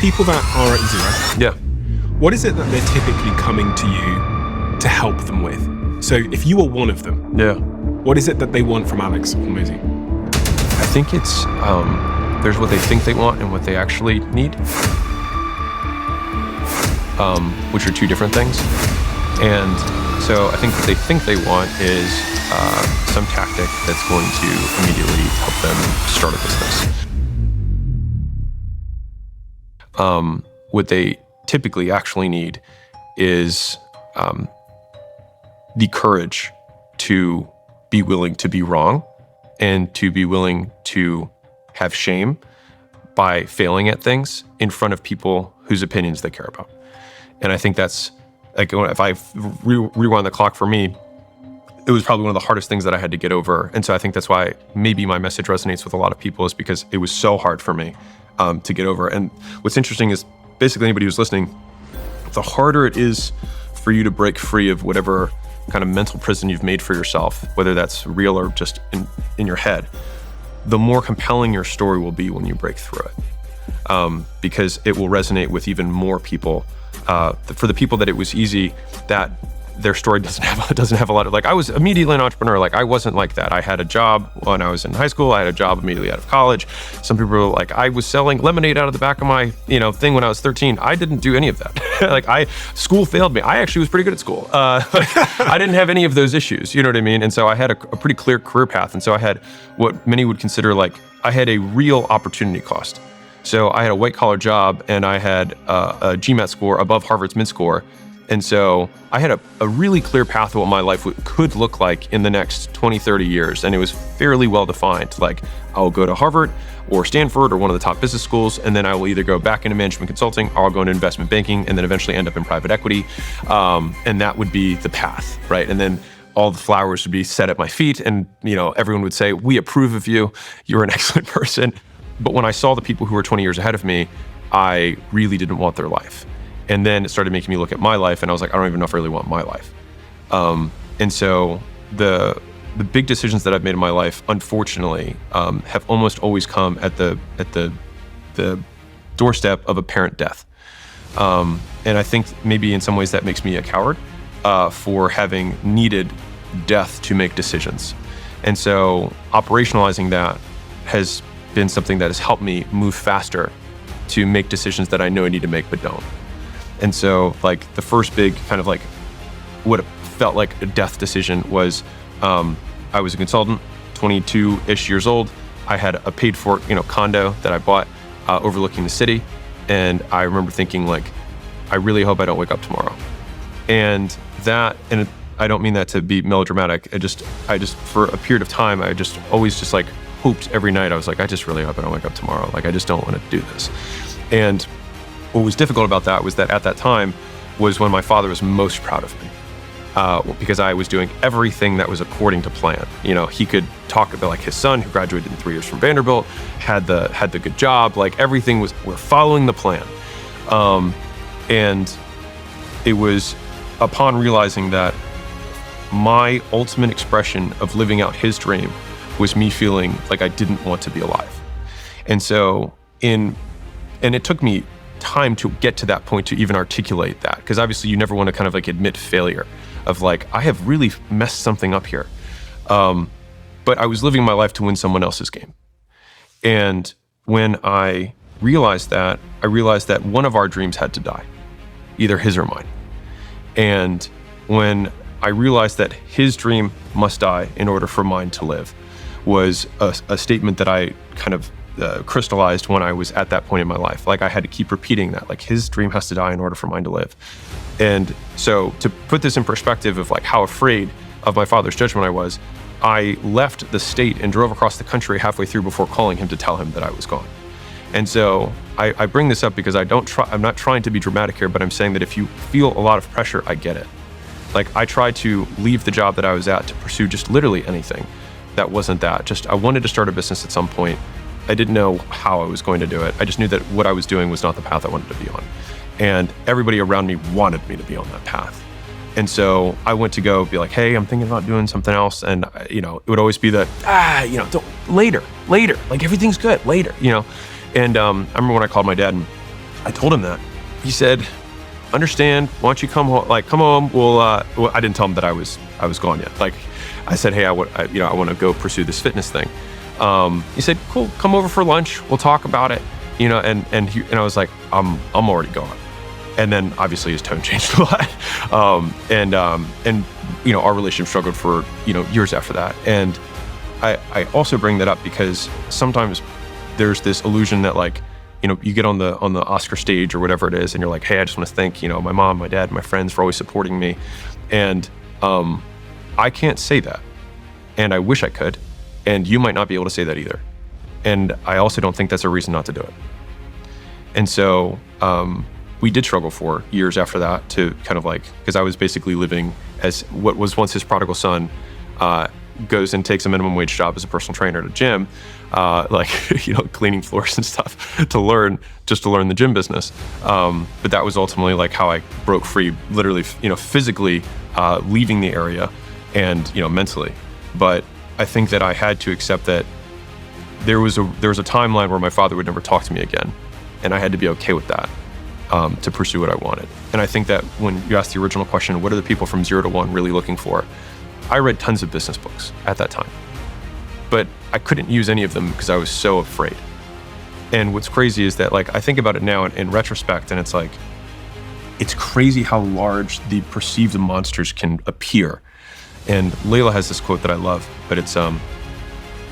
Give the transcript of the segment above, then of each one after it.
people that are at zero, Yeah. what is it that they're typically coming to you to help them with? So if you are one of them, Yeah. what is it that they want from Alex Hormozi? I think it's, there's what they think they want and what they actually need, which are two different things. And so I think what they think they want is some tactic that's going to immediately help them start a business. What they typically actually need is the courage to be willing to be wrong and to be willing to have shame by failing at things in front of people whose opinions they care about. And I think that's, like, if I rewind the clock for me, it was probably one of the hardest things that I had to get over. And so I think that's why maybe my message resonates with a lot of people, is because it was so hard for me to get over. And what's interesting is basically anybody who's listening, the harder it is for you to break free of whatever kind of mental prison you've made for yourself, whether that's real or just in your head, the more compelling your story will be when you break through it. Because it will resonate with even more people. For the people that it was easy, that their story doesn't have a lot of, like, I was immediately an entrepreneur. Like, I wasn't like that. I had a job when I was in high school. I had a job immediately out of college. Some people were like, I was selling lemonade out of the back of my, thing when I was 13. I didn't do any of that. School failed me. I actually was pretty good at school. I didn't have any of those issues. You know what I mean? And so I had a pretty clear career path. And so I had what many would consider, like, I had a real opportunity cost. So I had a white collar job and I had a GMAT score above Harvard's mid score. And so I had a really clear path of what my life could look like in the next 20, 30 years. And it was fairly well defined. Like, I'll go to Harvard or Stanford or one of the top business schools, and then I will either go back into management consulting, or I'll go into investment banking, and then eventually end up in private equity. And that would be the path, right? And then all the flowers would be set at my feet, and everyone would say, we approve of you, you're an excellent person. But when I saw the people who were 20 years ahead of me, I really didn't want their life. And then it started making me look at my life, and I was like, I don't even know if I really want my life. And so the big decisions that I've made in my life, unfortunately, have almost always come at the doorstep of a parent death. And I think maybe in some ways that makes me a coward for having needed death to make decisions. And so operationalizing that has been something that has helped me move faster to make decisions that I know I need to make but don't. And so, like, the first big kind of, like, what felt like a death decision was, I was a consultant, 22-ish years old. I had a paid for, condo that I bought overlooking the city. And I remember thinking, like, I really hope I don't wake up tomorrow. And I don't mean that to be melodramatic. I just, for a period of time, I just always just, like, hoped every night. I was like, I just really hope I don't wake up tomorrow. Like, I just don't want to do this. And what was difficult about that was that at that time was when my father was most proud of me, because I was doing everything that was according to plan. He could talk about, like, his son who graduated in 3 years from Vanderbilt, had the good job, like, everything we're following the plan. And it was upon realizing that my ultimate expression of living out his dream was me feeling like I didn't want to be alive. And so and it took me time to get to that point to even articulate that, because obviously you never want to kind of, like, admit failure of, like, I have really messed something up here. But I was living my life to win someone else's game. And when I realized that one of our dreams had to die, either his or mine. And when I realized that his dream must die in order for mine to live, was a statement that I kind of crystallized when I was at that point in my life. Like, I had to keep repeating that, like, his dream has to die in order for mine to live. And so to put this in perspective of, like, how afraid of my father's judgment I was, I left the state and drove across the country halfway through before calling him to tell him that I was gone. And so I bring this up because I'm not trying to be dramatic here, but I'm saying that if you feel a lot of pressure, I get it. Like, I tried to leave the job that I was at to pursue just literally anything that wasn't that. Just, I wanted to start a business at some point. I didn't know how I was going to do it. I just knew that what I was doing was not the path I wanted to be on. And everybody around me wanted me to be on that path. And so I went to go be like, hey, I'm thinking about doing something else. And, it would always be that, later, like, everything's good, later, And I remember when I called my dad and I told him that. He said, understand, why don't you come home? Like, come home. Well, I didn't tell him that I was gone yet. Like, I said, hey, I want to go pursue this fitness thing. He said, cool, come over for lunch. We'll talk about it. And I was like, I'm already gone. And then obviously his tone changed a lot. And our relationship struggled for, years after that. And I also bring that up because sometimes there's this illusion that like, you get on the Oscar stage or whatever it is, and you're like, hey, I just want to thank, my mom, my dad, my friends for always supporting me. And I can't say that. And I wish I could. And you might not be able to say that either. And I also don't think that's a reason not to do it. And so we did struggle for years after that to kind of like, because I was basically living as what was once his prodigal son, goes and takes a minimum wage job as a personal trainer at a gym, cleaning floors and stuff to learn the gym business. But that was ultimately like how I broke free, literally, physically leaving the area and, mentally. But I think that I had to accept that there was a timeline where my father would never talk to me again. And I had to be okay with that to pursue what I wanted. And I think that when you asked the original question, what are the people from 0 to 1 really looking for? I read tons of business books at that time, but I couldn't use any of them because I was so afraid. And what's crazy is that like, I think about it now in retrospect, and it's like, it's crazy how large the perceived monsters can appear. And Layla has this quote that I love, but it's,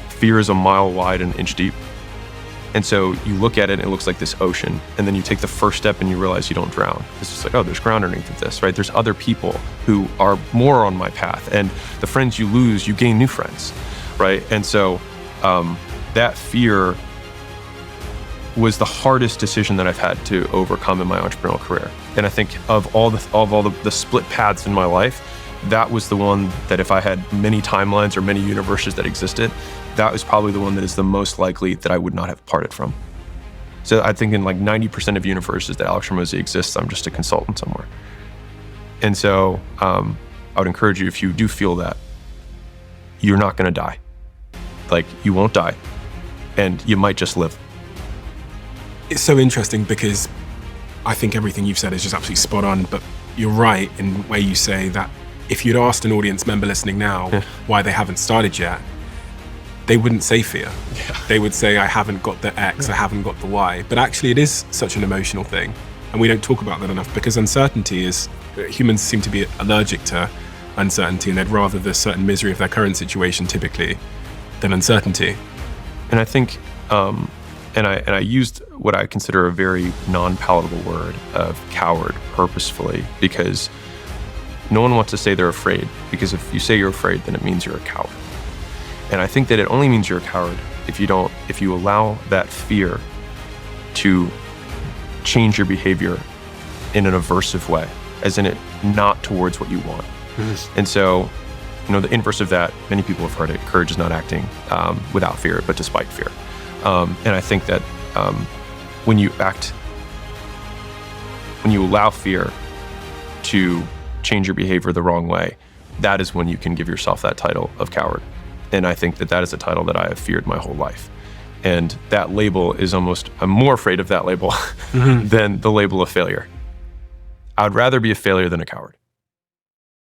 fear is a mile wide and an inch deep. And so you look at it and it looks like this ocean, and then you take the first step and you realize you don't drown. It's just like, oh, there's ground underneath of this, right? There's other people who are more on my path, and the friends you lose, you gain new friends, right? And so that fear was the hardest decision that I've had to overcome in my entrepreneurial career. And I think of all the split paths in my life, that was the one that if I had many timelines or many universes that existed, that was probably the one that is the most likely that I would not have parted from. So I think in like 90% of universes that Alex Hormozi exists, I'm just a consultant somewhere. And so I would encourage you, if you do feel that, you're not gonna die. Like, you won't die, and you might just live. It's so interesting because I think everything you've said is just absolutely spot on, but you're right in the way you say that if you'd asked an audience member listening now why they haven't started yet, they wouldn't say fear. Yeah. They would say, I haven't got the X, I haven't got the Y. But actually it is such an emotional thing. And we don't talk about that enough because uncertainty is, humans seem to be allergic to uncertainty, and they'd rather the certain misery of their current situation typically than uncertainty. And I think, and I used what I consider a very non-palatable word of coward purposefully, because no one wants to say they're afraid, because if you say you're afraid, then it means you're a coward. And I think that it only means you're a coward if you allow that fear to change your behavior in an aversive way, as in it not towards what you want. Mm-hmm. And so, the inverse of that, many people have heard it, courage is not acting without fear, but despite fear. And I think that when you allow fear to change your behavior the wrong way, that is when you can give yourself that title of coward. And I think that is a title that I have feared my whole life. And that label is I'm more afraid of that label than the label of failure. I'd rather be a failure than a coward.